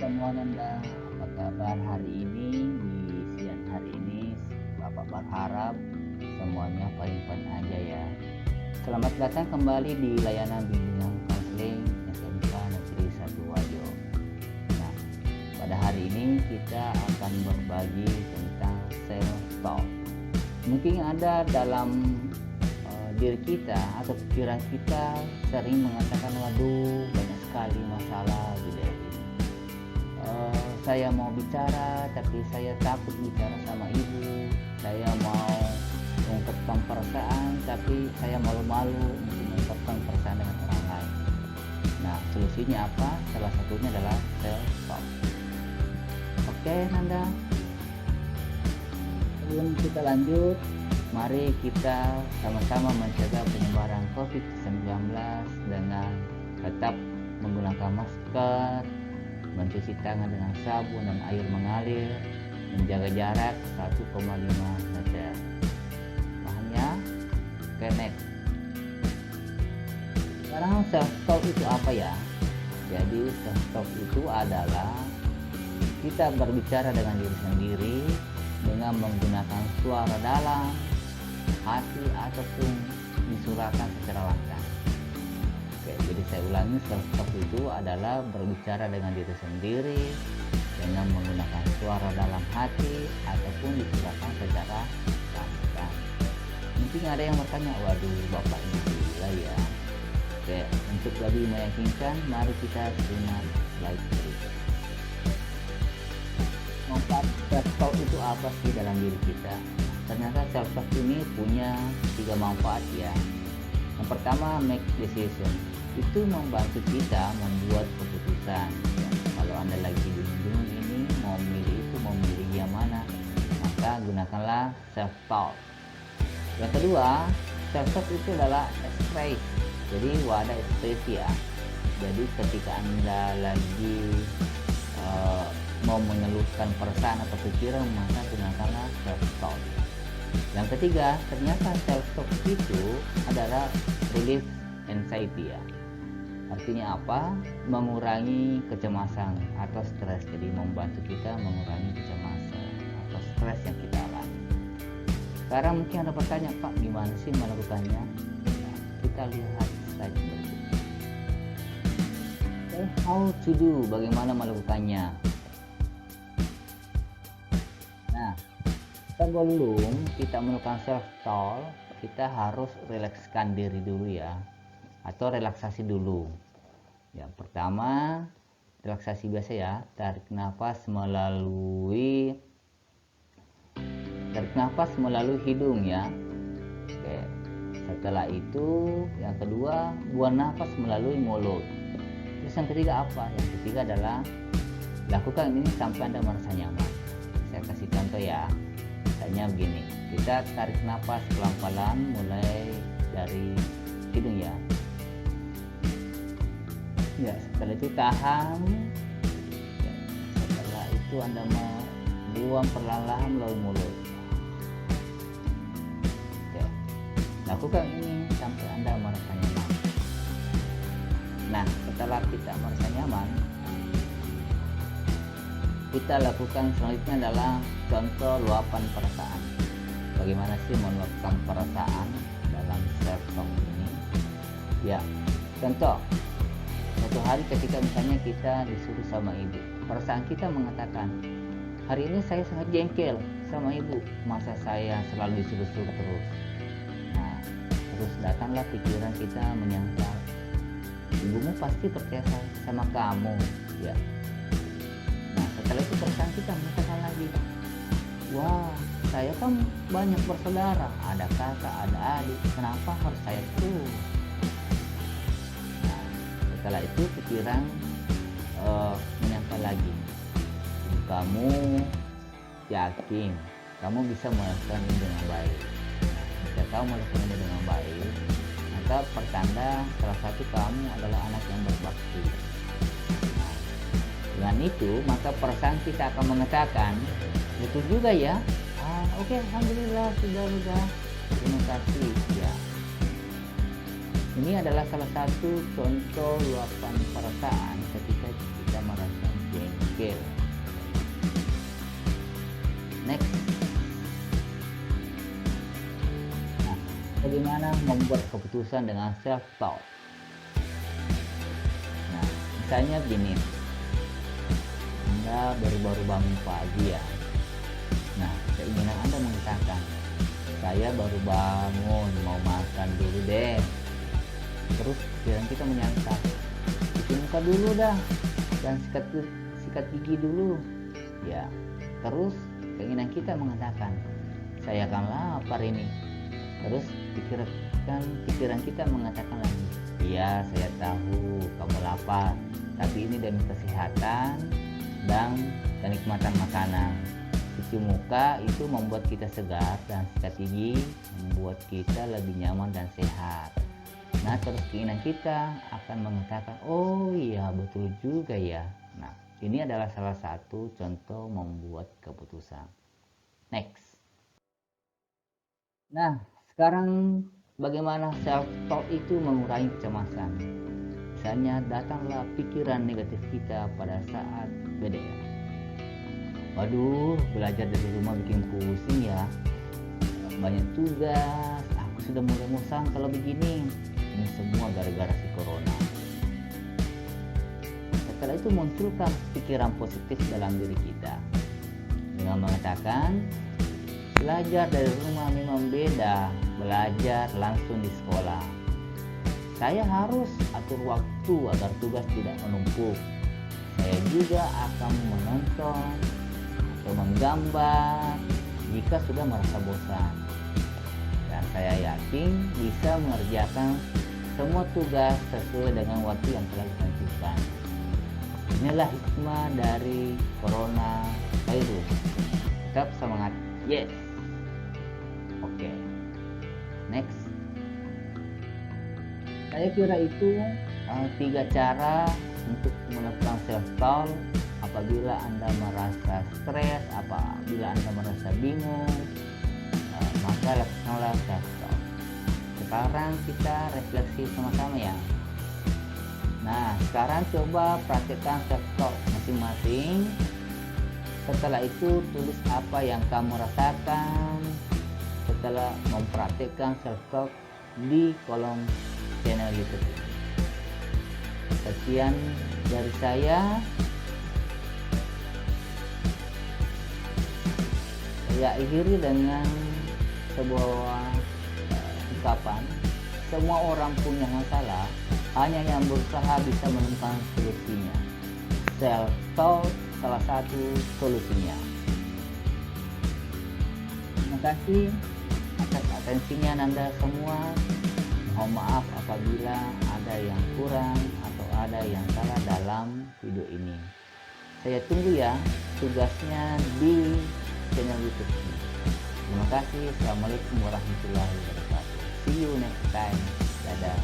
Semua Nanda, apa kabar hari ini? Di siang hari ini, Bapak berharap semuanya fine-fine aja ya. Selamat datang kembali di layanan bimbingan konseling SMK Negeri 1 Wajo. Nah, pada hari ini kita akan berbagi tentang self talk. Mungkin ada dalam diri kita atau pikiran kita sering mengatakan, waduh banyak sekali masalah gitu ya. Saya mau bicara tapi saya takut bicara sama ibu, saya mau mengungkapkan perasaan tapi saya malu-malu untuk mengungkapkan perasaan dengan orang lain. Nah, solusinya apa? Salah satunya adalah self talk. Oke Nanda, sebelum kita lanjut, mari kita sama-sama mencegah penyebaran COVID-19 dengan tetap menggunakan masker, mencuci tangan dengan sabun dan air mengalir, menjaga jarak 1,5 meter. Bahannya, kenet. Sekarang self talk itu apa ya? Jadi self talk itu adalah kita berbicara dengan diri sendiri dengan menggunakan suara dalam, hati ataupun disurahkan secara langsung. Oke, jadi saya ulangi, self talk itu adalah berbicara dengan diri sendiri dengan menggunakan suara dalam hati ataupun disurahkan secara langsung. Mungkin ada yang bertanya, waduh bapak ini gila ya. Oke, untuk lebih meyakinkan, mari kita simak slide berikut. Manfaat self talk itu apa sih dalam diri kita? Ternyata self talk ini punya 3 manfaat ya. Yang pertama, make decision. Itu membantu kita membuat keputusan ya. Kalau Anda lagi bingung ini mau memilih itu, mau memilih yang mana, maka gunakanlah self talk. Yang kedua, self talk itu adalah express, jadi wadah ekspresi ya. Jadi ketika Anda lagi mau mengeluhkan perasaan atau pikiran, maka gunakanlah self talk. Yang ketiga, ternyata self talk itu adalah relief anxiety ya. Artinya apa? Mengurangi kecemasan atau stres. Jadi membantu kita mengurangi kecemasan atau stres yang kita alami. Sekarang mungkin ada pertanyaan, Pak, gimana sih melakukannya? Nah, kita lihat slide berikut. How to do, bagaimana melakukannya? Nah, sebelum kita melakukan self talk, kita harus rilekskan diri dulu ya, atau relaksasi dulu. Yang pertama, relaksasi biasa ya, tarik nafas melalui hidung ya. Oke. Setelah itu, yang kedua, buang nafas melalui mulut. Terus yang ketiga apa? Yang ketiga adalah lakukan ini sampai Anda merasa nyaman. Saya kasih contoh ya. Misalnya begini, kita tarik nafas pelan-pelan mulai dari hidung ya. Ya, setelah itu tahan. Ya, setelah itu Anda buang perlahan-lahan melalui mulut. Ya, lakukan ini sampai Anda merasa nyaman. Nah, setelah kita merasa nyaman, kita lakukan selanjutnya adalah contoh luapan perasaan. Bagaimana sih meluapkan perasaan dalam self talk ini? Ya, contoh. Suatu hari ketika misalnya kita disuruh sama ibu, perasaan kita mengatakan, hari ini saya sangat jengkel sama ibu, masa saya selalu disuruh-suruh terus. Nah, terus datanglah pikiran kita menyangka, ibumu pasti percaya sama kamu ya. Nah, setelah itu perasaan kita mengatakan lagi, wah, saya kan banyak bersaudara, ada kakak, ada adik, kenapa harus saya terus? Setelah itu pikiran menyangka lagi, kamu yakin kamu bisa melakukan ini dengan baik. Jika kamu melakukan ini dengan baik, maka pertanda salah satu kamu adalah anak yang berbakti. Nah, dengan itu maka perasaan kita akan mengatakan, betul juga ya. Oke, alhamdulillah sudah. Terima kasih ya. Ini adalah salah satu contoh luapan perasaan ketika kita merasa jengkel Oke. Next. Nah, bagaimana membuat keputusan dengan self thought? Nah, misalnya begini, Anda baru-baru bangun pagi ya. Nah, keinginan Anda mengatakan, saya baru bangun, mau makan dulu deh. Terus pikiran kita menyangka, cuci muka dulu dah, dan sikat gigi dulu. Ya, terus keinginan kita mengatakan, saya akan lapar ini. Terus pikiran kita mengatakan lagi, iya saya tahu kamu lapar, tapi ini demi kesehatan dan kenikmatan makanan. Cuci muka itu membuat kita segar, dan sikat gigi membuat kita lebih nyaman dan sehat. Nah, terus keinginan kita akan mengatakan, oh iya betul juga ya. Nah, ini adalah salah satu contoh membuat keputusan. Next. Nah, sekarang bagaimana self-talk itu mengurangi kecemasan? Misalnya datanglah pikiran negatif kita pada saat BDR. Waduh, belajar dari rumah bikin pusing ya. Banyak tugas, aku sudah mulai bosan kalau begini. Ini semua gara-gara si corona. Setelah itu munculkan pikiran positif dalam diri kita dengan mengatakan, belajar dari rumah memang beda belajar langsung di sekolah. Saya harus atur waktu agar tugas tidak menumpuk. Saya juga akan menonton atau menggambar jika sudah merasa bosan. Dan saya yakin bisa mengerjakan semua tugas sesuai dengan waktu yang telah ditentukan. Inilah hikmah dari corona virus. Tetap semangat. Yes. Oke. Next. Saya kira itu 3 cara untuk menekan self-talk apabila Anda merasa stres, apabila Anda merasa bingung, maka lakukanlah self-talk. Sekarang kita refleksi sama-sama ya. Nah, sekarang coba praktekkan self-talk masing-masing. Setelah itu tulis apa yang kamu rasakan setelah mempraktekkan self-talk di kolom channel YouTube ini. Sekian dari saya. Saya akhiri dengan sebuah ungkapan, semua orang punya masalah, hanya yang berusaha bisa menemukan solusinya. Self-talk salah satu solusinya. Terima kasih atas atensinya Anda semua. Mohon maaf apabila ada yang kurang atau ada yang salah dalam video ini. Saya tunggu ya tugasnya di channel YouTube ini. Terima kasih. Assalamualaikum warahmatullahi wabarakatuh. See you next time. Dadah.